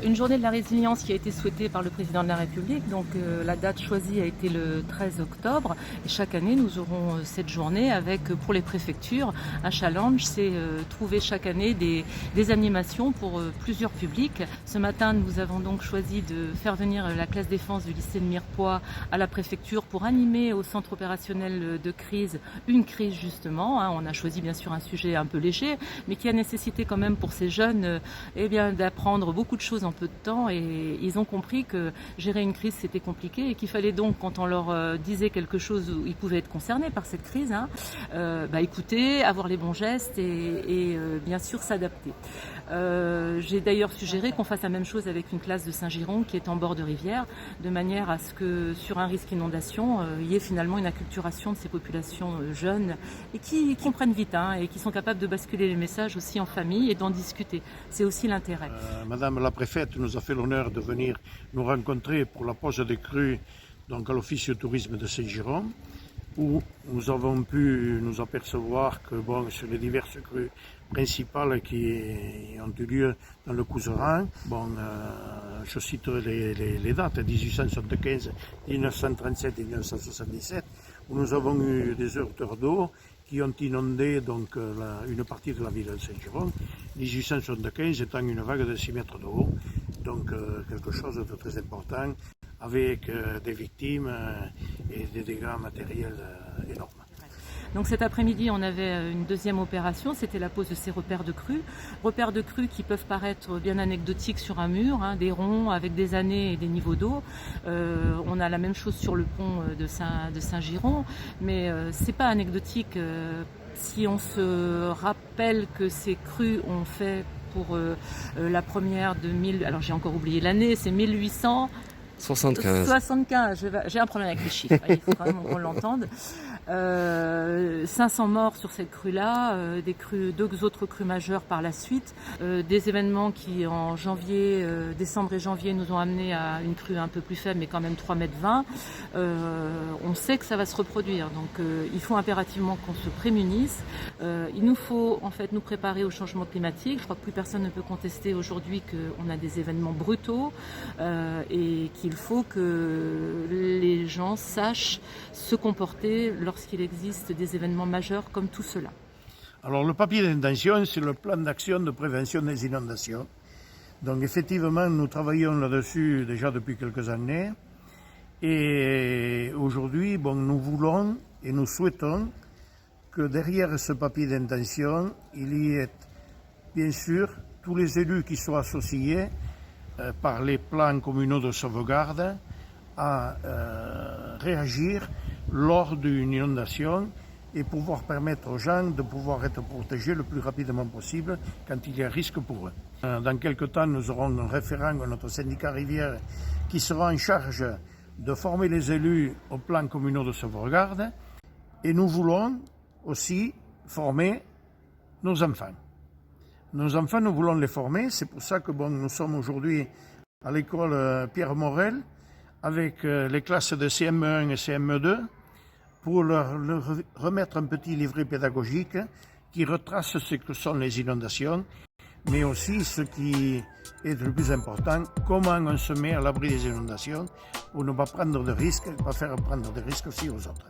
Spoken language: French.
Une journée de la résilience qui a été souhaitée par le président de la République, donc la date choisie a été le 13 octobre et chaque année nous aurons cette journée avec pour les préfectures un challenge, c'est trouver chaque année des animations pour plusieurs publics. Ce matin nous avons donc choisi de faire venir la classe défense du lycée de Mirepoix à la préfecture pour animer au centre opérationnel de crise une crise justement. On a choisi bien sûr un sujet un peu léger mais qui a nécessité quand même pour ces jeunes d'apprendre beaucoup de choses en peu de temps et ils ont compris que gérer une crise c'était compliqué et qu'il fallait donc quand on leur disait quelque chose où ils pouvaient être concernés par cette crise, écouter, avoir les bons gestes et bien sûr s'adapter. J'ai d'ailleurs suggéré qu'on fasse la même chose avec une classe de Saint-Giron qui est en bord de rivière, de manière à ce que sur un risque inondation, il y ait finalement une acculturation de ces populations jeunes et qui comprennent vite et qui sont capables de basculer les messages aussi en famille et d'en discuter. C'est aussi l'intérêt. Madame la préfète nous a fait l'honneur de venir nous rencontrer pour la pose des crues donc à l'Office de tourisme de Saint-Giron, où nous avons pu nous apercevoir que sur les diverses crues principales qui ont eu lieu dans le Couserans, je citerai les dates 1875, 1937 et 1977, où nous avons eu des hauteurs d'eau qui ont inondé une partie de la ville de Saint-Giron, 1875 étant une vague de 6 mètres d'eau, donc quelque chose de très important, avec des victimes et des dégâts matériels énormes. Donc cet après-midi, on avait une deuxième opération, c'était la pose de ces repères de crues. Repères de crues qui peuvent paraître bien anecdotiques sur un mur, des ronds avec des années et des niveaux d'eau. On a la même chose sur le pont de Saint-Giron, mais c'est pas anecdotique. Si on se rappelle que ces crues ont fait pour la première de 1000, alors j'ai encore oublié l'année, c'est 1875. J'ai un problème avec les chiffres, il faut quand même qu'on l'entende. 500 morts sur cette crue-là, deux autres crues majeures par la suite, des événements qui en décembre et janvier nous ont amené à une crue un peu plus faible mais quand même 3,20 m. On sait que ça va se reproduire, donc il faut impérativement qu'on se prémunisse. Il nous faut en fait nous préparer au changement climatique. Je crois que plus personne ne peut contester aujourd'hui qu'on a des événements brutaux et qu'il faut que les gens sachent se comporter lorsqu'il existe des événements majeurs comme tout cela. Alors le papier d'intention, c'est le plan d'action de prévention des inondations. Donc effectivement, nous travaillons là-dessus déjà depuis quelques années. Et aujourd'hui, nous voulons et nous souhaitons que derrière ce papier d'intention, il y ait bien sûr tous les élus qui soient associés par les plans communaux de sauvegarde à réagir lors d'une inondation et pouvoir permettre aux gens de pouvoir être protégés le plus rapidement possible quand il y a risque pour eux. Dans quelques temps, nous aurons un référent à notre syndicat Rivière qui sera en charge de former les élus aux plans communaux de sauvegarde et nous voulons aussi former nos enfants. Nos enfants, nous voulons les former, c'est pour ça que nous sommes aujourd'hui à l'école Pierre Morel avec les classes de CM1 et CM2 pour leur remettre un petit livret pédagogique qui retrace ce que sont les inondations, mais aussi ce qui est le plus important, comment on se met à l'abri des inondations pour ne pas prendre de risques et ne pas faire prendre de risques aussi aux autres.